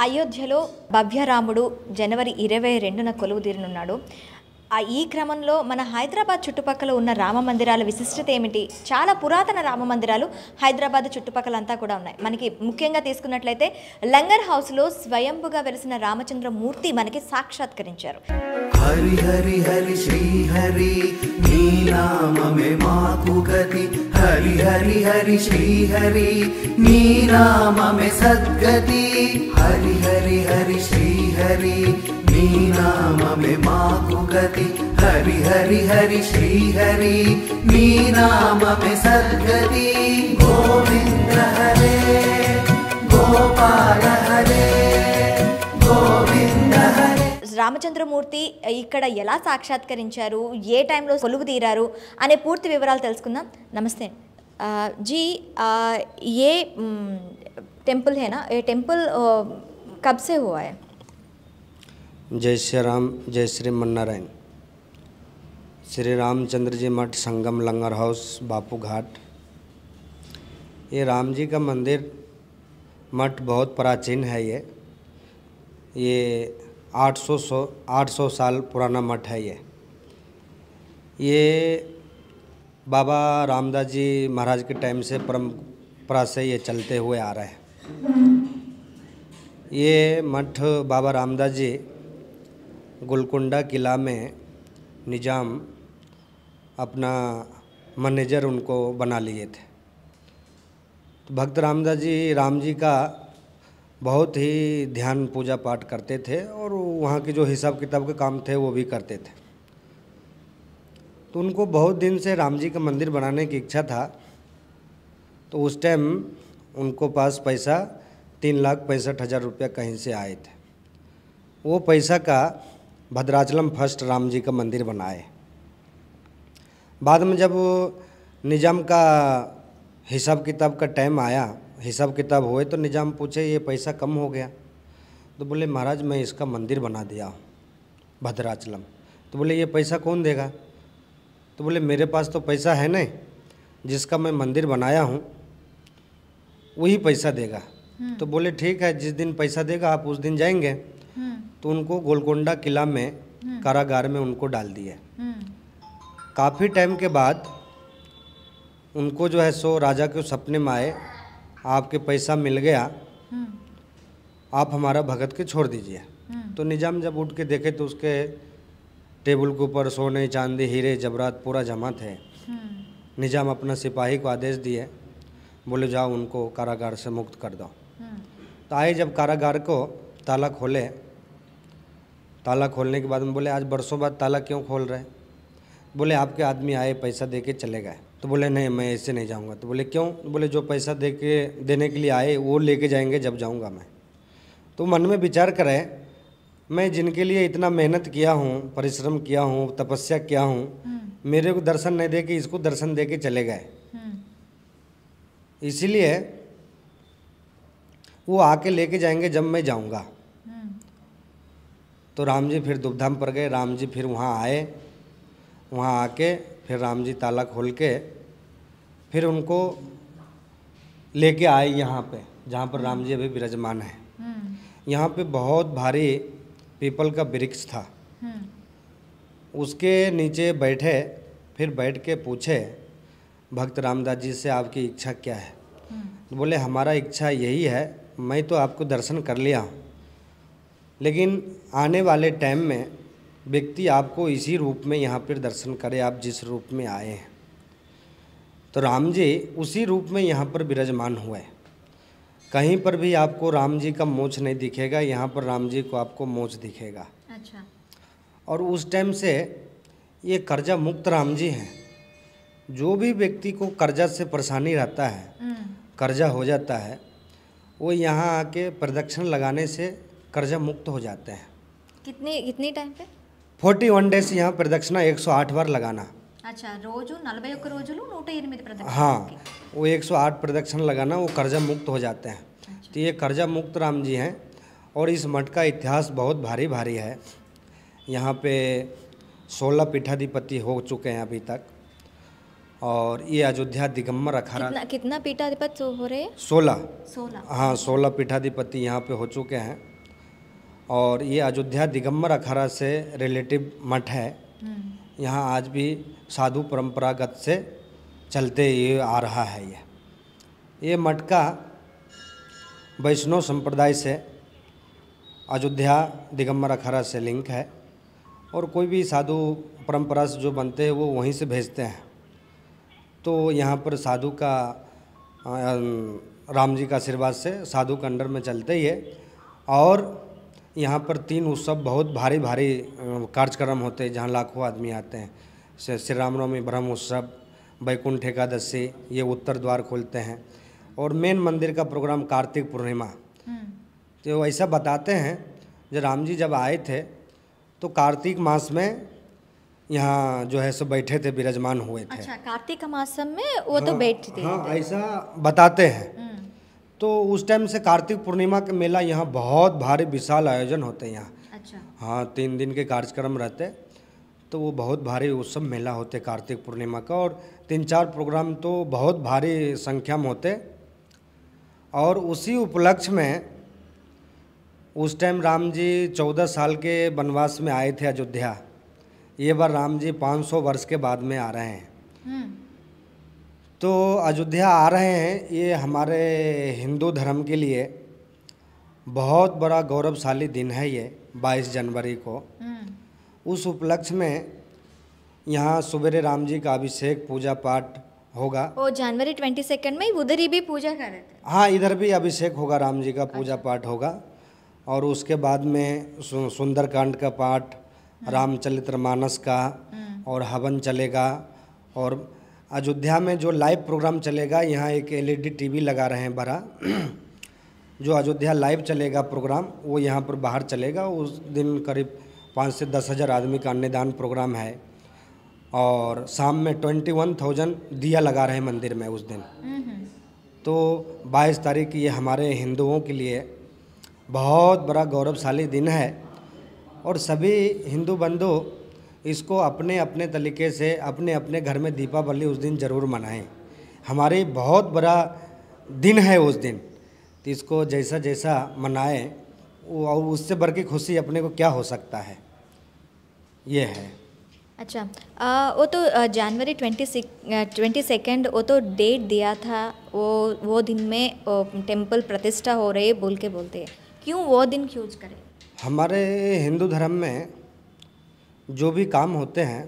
అయోధ్యలో భవ్యరాముడు జనవరి 22న కొలువుదీరనున్నాడు. ఈ క్రమంలో మన హైదరాబాద్ చుట్టుపక్కల ఉన్న రామ మందిరాల విశిష్టత ఏమిటి? చాలా పురాతన రామ మందిరాలు హైదరాబాద్ చుట్టుపక్కల అంతా కూడా ఉన్నాయి. మనకి ముఖ్యంగా తీసుకున్నట్లయితే లంగర్ హౌస్లో స్వయంభుగా వెలిసిన రామచంద్రమూర్తి మనకి సాక్షాత్కరించారు. హరి హరి హరి శ్రీ హరి నీ నామమే మాకు గతి, హరి హరి హరి శ్రీ హరి నీ నామమే సద్గతి, హరి హరి హరి శ్రీ హరి నీ నామమే మాకు గతి, హరి హరి హరి శ్రీ హరి నీ నామమే సద్గతి. గోవింద హరే గోపాల హరే గోవింద హరే. రామచంద్రమూర్తి ఇక్కడ ఎలా సాక్షాత్కరించారు, ఏ టైంలో కొలువు తీరారు అనే పూర్తి వివరాలు తెలుసుకుందాం. నమస్తే जी, ये टेम्पल है ना, ये टेम्पल कब से हुआ है? जय श्री राम, जय श्री मन्नारायण। श्री रामचंद्र जी मठ, संगम, लंगर हाउस, बापू घाट। ये राम जी का मंदिर मठ बहुत प्राचीन है। ये 800 साल पुराना मठ है। ये बाबा रामदास जी महाराज के टाइम से परंपरा से ये चलते हुए आ रहे हैं। ये मठ बाबा रामदास जी गोलकुंडा किला में निजाम अपना मैनेजर उनको बना लिए थे। तो भक्त रामदास जी राम जी का बहुत ही ध्यान पूजा पाठ करते थे और वहाँ के जो हिसाब किताब के काम थे वो भी करते थे। तो उनको बहुत दिन से राम जी का मंदिर बनाने की इच्छा था। तो उस टाइम उनको पास पैसा 3,65,000 रुपया कहीं से आए थे। वो पैसा का भद्राचलम फर्स्ट राम जी का मंदिर बनाए। बाद में जब निजाम का हिसाब किताब का टाइम आया, हिसाब किताब हुए, तो निजाम पूछे ये पैसा कम हो गया। तो बोले महाराज मैं इसका मंदिर बना दिया हूँ भद्राचलम। तो बोले ये पैसा कौन देगा? तो बोले मेरे पास तो पैसा है नहीं, जिसका मैं मंदिर बनाया हूँ वही पैसा देगा। तो बोले ठीक है, जिस दिन पैसा देगा आप उस दिन जाएंगे। तो उनको गोलकोंडा किला में कारागार में उनको डाल दिए। काफ़ी टाइम के बाद उनको जो है सो राजा के सपने में आए, आपके पैसा मिल गया, आप हमारा भगत के छोड़ दीजिए। तो निजाम जब उठ के देखे तो उसके टेबल के ऊपर सोने चांदी हीरे जबरात पूरा जमा थे। निजाम अपना सिपाही को आदेश दिए, बोले जाओ उनको कारागार से मुक्त कर दो। तो आए जब कारागार को ताला खोले, ताला खोलने के बाद में बोले आज बरसों बाद ताला क्यों खोल रहे? बोले आपके आदमी आए पैसा दे के चले गए। तो बोले नहीं मैं ऐसे नहीं जाऊंगा। तो बोले क्यों? तो बोले जो पैसा देने के लिए आए वो लेके जाएंगे जब जाऊंगा मैं। तो मन में विचार करें, मैं जिनके लिए इतना मेहनत किया हूँ, परिश्रम किया हूँ, तपस्या किया हूँ, मेरे को दर्शन नहीं दे के इसको दर्शन दे के चले गए। इसीलिए वो आके लेके जाएंगे जब मैं जाऊंगा। तो राम जी फिर दुबधाम पर गए। राम जी फिर वहाँ आए, वहाँ आके फिर राम जी ताला खोल के फिर उनको लेके आए यहाँ पे, जहाँ पर राम जी अभी विराजमान है। यहाँ पे बहुत भारी पीपल का वृक्ष था, उसके नीचे बैठे। फिर बैठ के पूछे भक्त रामदास जी से आपकी इच्छा क्या है? तो बोले हमारा इच्छा यही है, मैं तो आपको दर्शन कर लिया हूँ, लेकिन आने वाले टाइम में व्यक्ति आपको इसी रूप में यहाँ पर दर्शन करे, आप जिस रूप में आए हैं। तो राम जी उसी रूप में यहाँ पर विराजमान हुए। कहीं पर भी आपको राम जी का मोछ नहीं दिखेगा, यहाँ पर राम जी को आपको मोछ दिखेगा। अच्छा। और उस टाइम से ये कर्जा मुक्त राम जी हैं। जो भी व्यक्ति को कर्जा से परेशानी रहता है, कर्जा हो जाता है, वो यहाँ आके प्रदक्षिण लगाने से कर्जा मुक्त हो जाते हैं। कितनी टाइम पे? 41 डेज यहाँ प्रदक्षिणा 108 बार लगाना। अच्छा, రోజు 41 రోజులు 108 ప్రదక్షిణ। हाँ, वो 108 प्रदक्षिण लगाना, वो कर्जा मुक्त हो जाते हैं। अच्छा। तो ये कर्जा मुक्त राम जी हैं। और इस मठ का इतिहास बहुत भारी भारी है। यहाँ पे 16 पीठाधिपति हो चुके हैं अभी तक। और ये अयोध्या दिगंबर अखाड़ा कितना पीठाधिपति हो रहे हैं? 16। 16। हाँ, 16 पीठाधिपति यहाँ पे हो चुके हैं। और ये अयोध्या दिगंबर अखाड़ा से रिलेटिव मठ है। यहाँ आज भी साधु परंपरागत से चलते ये आ रहा है। ये मठ का वैष्णव संप्रदाय से अयोध्या दिगंबर अखाड़ा से लिंक है, और कोई भी साधु परंपरा से जो बनते हैं वो वहीं से भेजते हैं। तो यहाँ पर साधु का राम जी का आशीर्वाद से साधु के अंडर में चलते ही है। और यहाँ पर 3 उत्सव बहुत भारी भारी कार्यक्रम होते हैं जहाँ लाखों आदमी आते हैं। श्री रामनवमी, ब्रह्म उत्सव, वैकुंठ एकादशी, ये उत्तर द्वार खोलते हैं। और मेन मंदिर का प्रोग्राम कार्तिक पूर्णिमा। तो ऐसा बताते हैं जब राम जी जब आए थे तो कार्तिक मास में यहाँ जो है सो बैठे थे, विराजमान हुए थे। अच्छा, कार्तिक मास में वो तो बैठते थे। हाँ, ऐसा बताते हैं। तो उस टाइम से कार्तिक पूर्णिमा के मेला यहाँ बहुत भारी विशाल आयोजन होते हैं यहाँ। अच्छा। हाँ, 3 दिन के कार्यक्रम रहते, तो वो बहुत भारी उत्सव मेला होते कार्तिक पूर्णिमा का। और 3-4 प्रोग्राम तो बहुत भारी संख्या में होते। और उसी उपलक्ष्य में उस टाइम राम जी 14 साल के वनवास में आए थे अयोध्या। ये बार राम जी 500 वर्ष के बाद में आ रहे हैं। तो अयोध्या आ रहे हैं, ये हमारे हिंदू धर्म के लिए बहुत बड़ा गौरवशाली दिन है। ये 22 जनवरी को उस उपलक्ष्य में यहाँ सुबेरे राम जी का अभिषेक पूजा पाठ होगा। वो जनवरी 22 में उधर ही भी पूजा कर रहे थे। हाँ, इधर भी अभिषेक होगा, राम जी का पूजा पाठ होगा। और उसके बाद में सुंदरकांड का पाठ, रामचरितमानस का, और हवन चलेगा। और अयोध्या में जो लाइव प्रोग्राम चलेगा, यहाँ एक LED TV लगा रहे हैं बड़ा, जो अयोध्या लाइव चलेगा प्रोग्राम, वो यहाँ पर बाहर चलेगा। उस दिन करीब 5 से 10 हज़ार आदमी का अन्नदान प्रोग्राम है। और शाम में 21,000 दिया लगा रहे हैं मंदिर में उस दिन। तो 22 तारीख ये हमारे हिंदुओं के लिए बहुत बड़ा गौरवशाली दिन है। और सभी हिंदू बंधु इसको अपने अपने तरीके से अपने अपने घर में दीपावली उस दिन ज़रूर मनाएं। हमारे बहुत बड़ा दिन है उस दिन, तो इसको जैसा जैसा मनाएं वो, और उससे बढ़ के खुशी अपने को क्या हो सकता है, ये है। अच्छा, वो तो जनवरी 22 वो तो डेट दिया था, वो दिन में टेम्पल प्रतिष्ठा हो रही है बोल के बोलते हैं। क्यों वो दिन चूज करें? हमारे हिंदू धर्म में जो भी काम होते हैं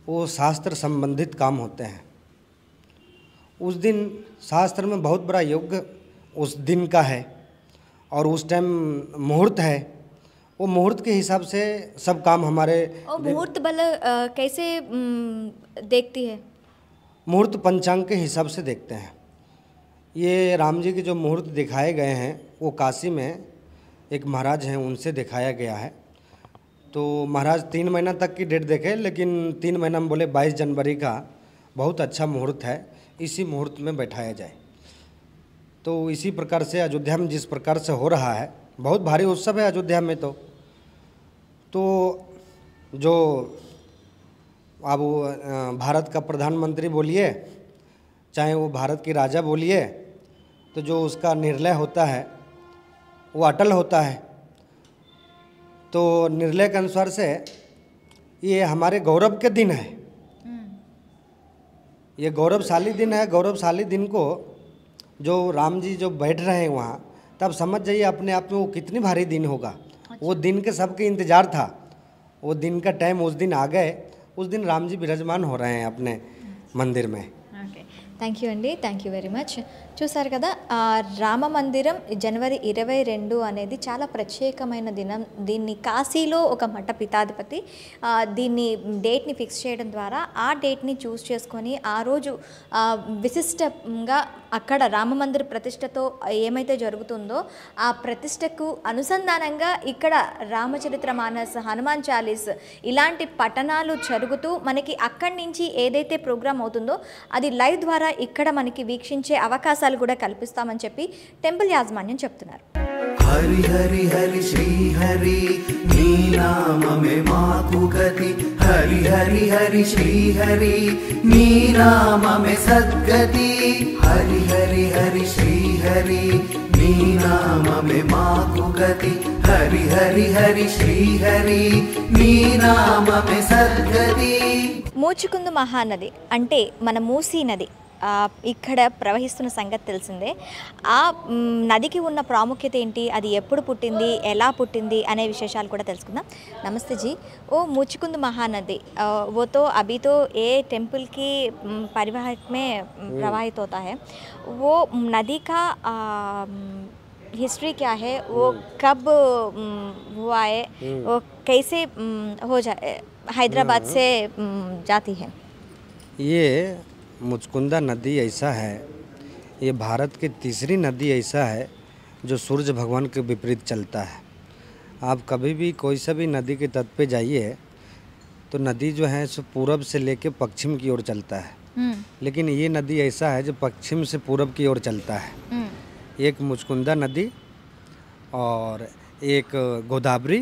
वो शास्त्र संबंधित काम होते हैं। उस दिन शास्त्र में बहुत बड़ा योग उस दिन का है, और उस टाइम मुहूर्त है। वो मुहूर्त के हिसाब से सब काम हमारे। और मुहूर्त बल कैसे देखती है? मुहूर्त पंचांग के हिसाब से देखते हैं। ये राम जी के जो मुहूर्त दिखाए गए हैं वो काशी में एक महाराज हैं, उनसे दिखाया गया है। तो महाराज 3 महीना तक की डेट देखे, लेकिन 3 महीना में बोले 22 जनवरी का बहुत अच्छा मुहूर्त है, इसी मुहूर्त में बैठाया जाए। तो इसी प्रकार से अयोध्या में जिस प्रकार से हो रहा है, बहुत भारी उत्सव है अयोध्या में। तो जो अब भारत का प्रधानमंत्री बोलिए, चाहे वो भारत की राजा बोलिए, तो जो उसका निर्णय होता है वो अटल होता है। तो निर्णय के अनुसार से ये हमारे गौरव के दिन है, ये गौरवशाली दिन है। गौरवशाली दिन को जो राम जी जो बैठ रहे हैं वहाँ, तब समझ जाइए अपने आप में वो कितनी भारी दिन होगा। वो दिन के सबके इंतज़ार था, वो दिन का टाइम उस दिन आ गए। उस दिन राम जी विराजमान हो रहे हैं अपने मंदिर में। ఓకే, థ్యాంక్ యూ అండి, థ్యాంక్ యూ వెరీ మచ్. చూసారు కదా, రామ మందిరం జనవరి 22 అనేది చాలా ప్రత్యేకమైన దినం. దీన్ని కాశీలో ఒక మఠ పీఠాధిపతి దీన్ని డేట్ని ఫిక్స్ చేయడం ద్వారా ఆ డేట్ని చూస్ చేసుకొని ఆ రోజు విశిష్టంగా అక్కడ రామ మందిర ప్రతిష్టతో ఏమైతే జరుగుతుందో ఆ ప్రతిష్టకు అనుసంధానంగా ఇక్కడ రామచరిత్ర మానస్, హనుమాన్ చాలీస్ ఇలాంటి పఠనాలు జరుగుతూ మనకి అక్కడి నుంచి ఏదైతే ప్రోగ్రామ్ అవుతుందో అది లైవ్ ద్వారా ఇక్కడ మనకి వీక్షించే అవకాశాలు కూడా కల్పిస్తామని చెప్పి టెంపుల్ యాజమాన్యం చెప్తున్నారు. हरि हरि हरि श्री हरि नी नाम में माकु गति हरि हरि हरि श्री हरि नी नाम में सद्गति हरि हरि हरि श्री हरि नी नाम में माकु गति हरि हरि हरि श्री हरि నీ నామమే సద్గతి. మూచుకుందు మహానది అంటే మన మూసీ నది ఇక్కడ ప్రవహిస్తున్న సంగతి తెలిసిందే. ఆ నదికి ఉన్న ప్రాముఖ్యత ఏంటి, అది ఎప్పుడు పుట్టింది, ఎలా పుట్టింది అనే విశేషాలు కూడా తెలుసుకుందాం. నమస్తే జీ. ఓ మూచుకుందు महानदी वो तो अभी तो ये टेम्पल की परिवाहक में प्रवाहित होता है. वो नदी का हिस्ट्री क्या है, वो कब हुआ है, वो कैसे हो जाए हैदराबाद से जाती है? ये मुचकुंदा नदी ऐसा है, ये भारत की तीसरी नदी ऐसा है जो सूरज भगवान के विपरीत चलता है. आप कभी भी कोई सा भी नदी के तट पे जाइए तो नदी जो है सो पूरब से लेके पश्चिम की ओर चलता है, लेकिन ये नदी ऐसा है जो पश्चिम से पूरब की ओर चलता है. एक मुचकुंदा नदी और एक गोदावरी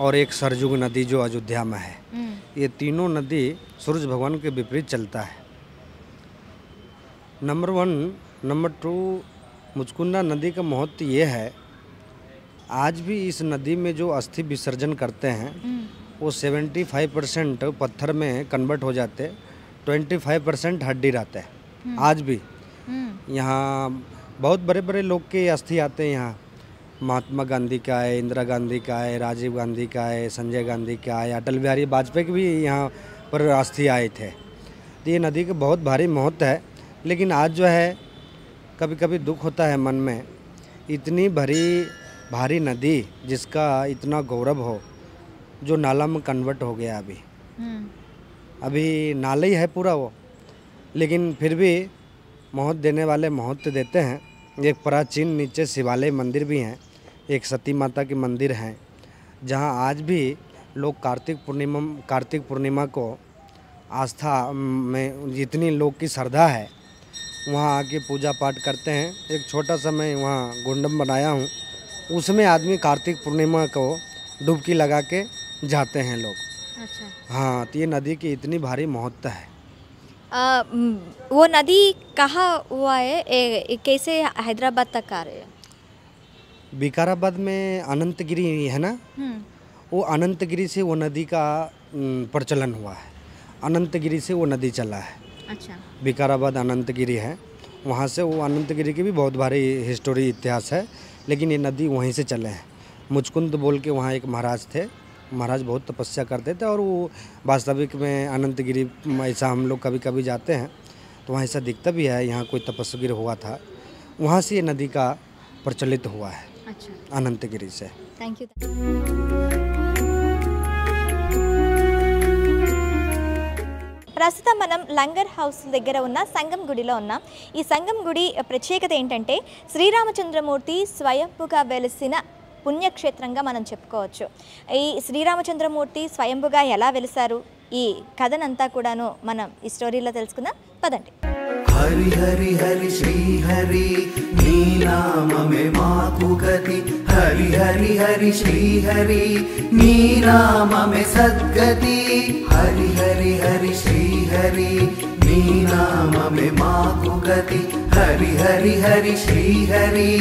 और एक सरजुग नदी जो अयोध्या में है. ये तीनों नदी सूरज भगवान के विपरीत चलता है. नंबर 1. नंबर 2, मुचकुंदा नदी का महत्व ये है, आज भी इस नदी में जो अस्थि विसर्जन करते हैं वो 75% पत्थर में कन्वर्ट हो जाते, 25% हड्डी रहते हैं. आज भी यहाँ बहुत बड़े बड़े लोग के अस्थि आते हैं. यहाँ महात्मा गांधी का है, इंदिरा गांधी का है, राजीव गांधी का है, संजय गांधी का है, अटल बिहारी वाजपेयी के भी यहाँ पर अस्थि आए थे. तो ये नदी का बहुत भारी महत्व है. लेकिन आज जो है कभी कभी दुख होता है मन में, इतनी भारी नदी जिसका इतना गौरव हो जो नाला में कन्वर्ट हो गया. अभी नाला ही है पूरा वो, लेकिन फिर भी महत्व देने वाले महत्व देते हैं. एक प्राचीन नीचे शिवालय मंदिर भी हैं, एक सती माता की मंदिर है जहां आज भी लोग कार्तिक पूर्णिमा को आस्था में जितनी लोग की श्रद्धा है वहां आके पूजा पाठ करते हैं. एक छोटा सा मैं वहां गुंडम बनाया हूं, उसमें आदमी कार्तिक पूर्णिमा को डुबकी लगा के जाते हैं लोग. अच्छा. हाँ, तो ये नदी की इतनी भारी महत्व है. वो नदी कहाँ हुआ है, कैसे हैदराबाद तक आ रहे हैं? विकाराबाद में अनंतगिरी है ना, वो अनंतगिरी से वो नदी का प्रचलन हुआ है. अनंतगिरी से वो नदी चला है. अच्छा. विकाराबाद अनंतगिरी है, वहाँ से वो अनंतगिरी की भी बहुत भारी हिस्टोरी इतिहास है, लेकिन ये नदी वहीं से चले हैं. मुचकुंद बोल के वहाँ एक महाराज थे, महाराज बहुत तपस्या करते थे और वो वास्तविक में अनंतगिरी ऐसा हम लोग कभी कभी जाते हैं तो वहाँ ऐसा दिखता भी है, यहाँ कोई तपस्वीर हुआ था, वहाँ से ये नदी का प्रचलित हुआ है. अच्छा. अनंतगिरी से. Thank you. ప్రస్తుతం మనం లంగర్ హౌస్ దగ్గర ఉన్న సంగం గుడిలో ఉన్నాం. ఈ సంగం గుడి ప్రత్యేకత ఏంటంటే శ్రీరామచంద్రమూర్తి స్వయంభుగా వెలిసిన పుణ్యక్షేత్రంగా మనం చెప్పుకోవచ్చు. ఈ శ్రీరామచంద్రమూర్తి స్వయంభుగా ఎలా వెలిసారు, ఈ కథనంతా కూడాను మనం ఈ స్టోరీలో తెలుసుకుందాం. పదండి. हरि हरि हरि श्री हरि नी नाममे माकु गति हरि हरि हरि श्री हरि नी नाममे सद्गति हरि हरि हरि श्री हरि नी नाममे माकु गति हरि हरि हरि श्री हरि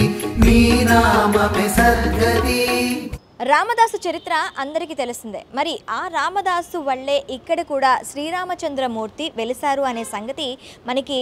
नी नाममे सद्गति. రామదాసు చరిత్ర అందరికీ తెలిసిందే. మరి ఆ రామదాసు వల్లే ఇక్కడ కూడా శ్రీరామచంద్రమూర్తి వెలిసారు అనే సంగతి మనకి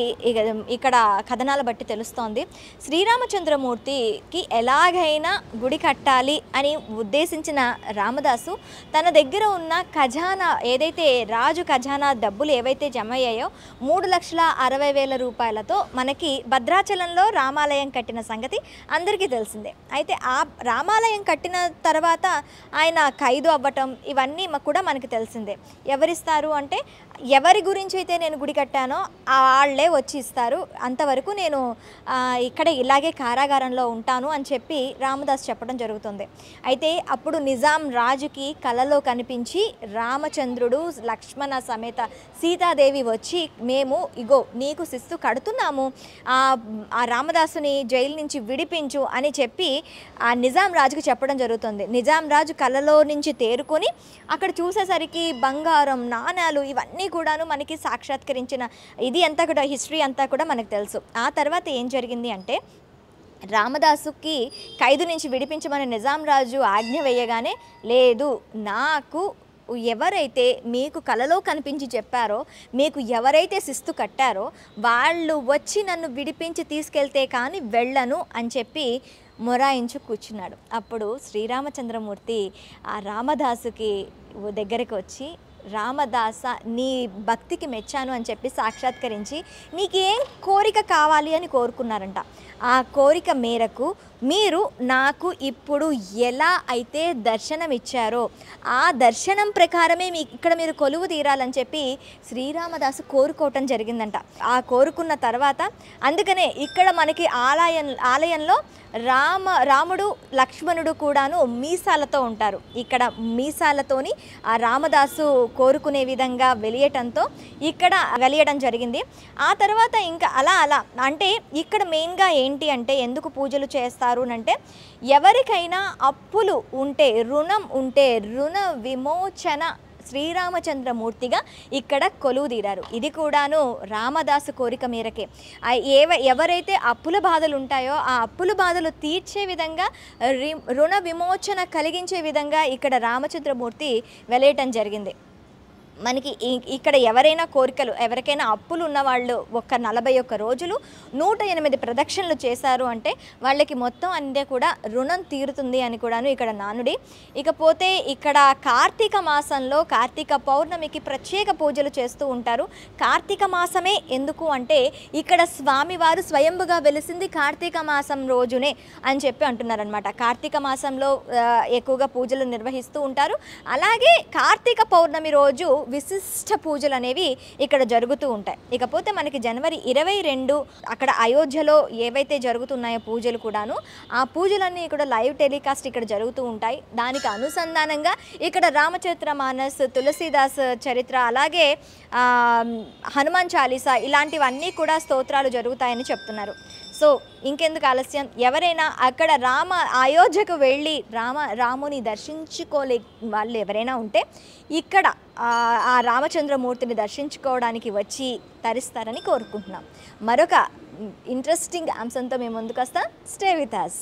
ఇక్కడ కథనాల బట్టి తెలుస్తోంది. శ్రీరామచంద్రమూర్తికి ఎలాగైనా గుడి కట్టాలి అని ఉద్దేశించిన రామదాసు తన దగ్గర ఉన్న ఖజానా ఏదైతే రాజు ఖజానా డబ్బులు ఏవైతే జమ అయ్యాయో 3,60,000 రూపాయలతో మనకి భద్రాచలంలో రామాలయం కట్టిన సంగతి అందరికీ తెలిసిందే. అయితే ఆ రామాలయం కట్టిన తర్వాత తర్వాత ఆయన ఖైదు అవ్వటం ఇవన్నీ కూడా మనకి తెలిసిందే. ఎవరిస్తారు అంటే ఎవరి గురించి అయితే నేను గుడి కట్టానో వాళ్ళే వచ్చి ఇస్తారు, అంతవరకు నేను ఇక్కడ ఇలాగే కారాగారంలో ఉంటాను అని చెప్పి రామదాస్ చెప్పడం జరుగుతుంది. అయితే అప్పుడు నిజాం రాజుకి కలలో కనిపించి రామచంద్రుడు లక్ష్మణ సమేత సీతాదేవి వచ్చి మేము ఇగో నీకు శిస్తు కడుతున్నాము, ఆ రామదాసుని జైలు నుంచి విడిపించు అని చెప్పి ఆ నిజాం రాజుకి చెప్పడం జరుగుతుంది. నిజాం రాజు కలలో నుంచి తేరుకొని అక్కడ చూసేసరికి బంగారం నాణాలు ఇవన్నీ కూడాను మనకి సాక్షాత్కరించిన ఇది అంతా కూడా హిస్టరీ అంతా కూడా మనకు తెలుసు. ఆ తర్వాత ఏం జరిగింది అంటే రామదాసుకి ఖైదు నుంచి విడిపించమని నిజాం రాజు ఆజ్ఞ వేయగానే లేదు, నాకు ఎవరైతే మీకు కలలో కనిపించి చెప్పారో, మీకు ఎవరైతే శిస్తు కట్టారో వాళ్ళు వచ్చి నన్ను విడిపించి తీసుకెళ్తే కానీ వెళ్ళను అని చెప్పి మొరాయించు కూర్చున్నాడు. అప్పుడు శ్రీరామచంద్రమూర్తి ఆ రామదాసుకి దగ్గరికి వచ్చి రామదాస నీ భక్తికి మెచ్చాను అని చెప్పి సాక్షాత్కరించి నీకేం కోరిక కావాలి అని కోరుకున్నారంట. ఆ కోరిక మేరకు మీరు నాకు ఇప్పుడు ఎలా అయితే దర్శనం ఇచ్చారో ఆ దర్శనం ప్రకారమే ఇక్కడ మీరు కొలువు తీరాలని చెప్పి శ్రీరామదాసు కోరుకోవటం జరిగిందంట. ఆ కోరుకున్న తర్వాత అందుకనే ఇక్కడ మనకి ఆలయంలో రాముడు లక్ష్మణుడు కూడాను మీసాలతో ఉంటారు. ఇక్కడ మీసాలతోని ఆ రామదాసు కోరుకునే విధంగా వెలియటంతో ఇక్కడ వెలియడం జరిగింది. ఆ తర్వాత ఇంకా అలా అంటే ఇక్కడ మెయిన్గా ఏంటి అంటే ఎందుకు పూజలు చేస్తారు అంటే ఎవరికైనా అప్పులు ఉంటే రుణం ఉంటే రుణ విమోచన శ్రీరామచంద్రమూర్తిగా ఇక్కడ కొలువు తీరారు. ఇది కూడాను రామదాసు కోరిక మేరకే. ఎవరైతే అప్పుల బాధలు ఉంటాయో ఆ అప్పుల బాధలు తీర్చే విధంగా రుణ విమోచన కలిగించే విధంగా ఇక్కడ రామచంద్రమూర్తి వెలేయటం జరిగింది. మనకి ఇక్కడ ఎవరైనా కోరికలు ఎవరికైనా అప్పులు ఉన్నవాళ్ళు ఒక 41 రోజులు 108 ప్రదక్షిణలు చేశారు అంటే వాళ్ళకి మొత్తం అందే కూడా రుణం తీరుతుంది అని కూడాను ఇక్కడ నానుడి. ఇకపోతే ఇక్కడ కార్తీక మాసంలో కార్తీక పౌర్ణమికి ప్రత్యేక పూజలు చేస్తూ ఉంటారు. కార్తీక మాసమే ఎందుకు అంటే ఇక్కడ స్వామివారు స్వయంభుగా వెలిసింది కార్తీక మాసం రోజునే అని చెప్పి అంటున్నారనమాట. కార్తీక మాసంలో ఎక్కువగా పూజలు నిర్వహిస్తూ ఉంటారు. అలాగే కార్తీక పౌర్ణమి రోజు విశిష్ట పూజలు అనేవి ఇక్కడ జరుగుతూ ఉంటాయి. ఇకపోతే మనకి జనవరి 22 అక్కడ అయోధ్యలో ఏవైతే జరుగుతున్నాయో పూజలు కూడాను ఆ పూజలన్నీ కూడా లైవ్ టెలికాస్ట్ ఇక్కడ జరుగుతూ ఉంటాయి. దానికి అనుసంధానంగా ఇక్కడ రామచరితమానస్, తులసీదాస్ చరిత్ర, అలాగే హనుమాన్ చాలీసా ఇలాంటివన్నీ కూడా స్తోత్రాలు జరుగుతాయని చెప్తున్నారు. సో ఇంకెందుకు ఆలస్యం, ఎవరైనా అక్కడ అయోధ్యకు వెళ్ళి రాముని దర్శించుకోలే వాళ్ళు ఎవరైనా ఉంటే ఇక్కడ ఆ రామచంద్రమూర్తిని దర్శించుకోవడానికి వచ్చి తరిస్తారని కోరుకుంటున్నాం. మరొక ఇంట్రెస్టింగ్ అంశంతో మేము ముందుకు వస్తాం. Stay with us.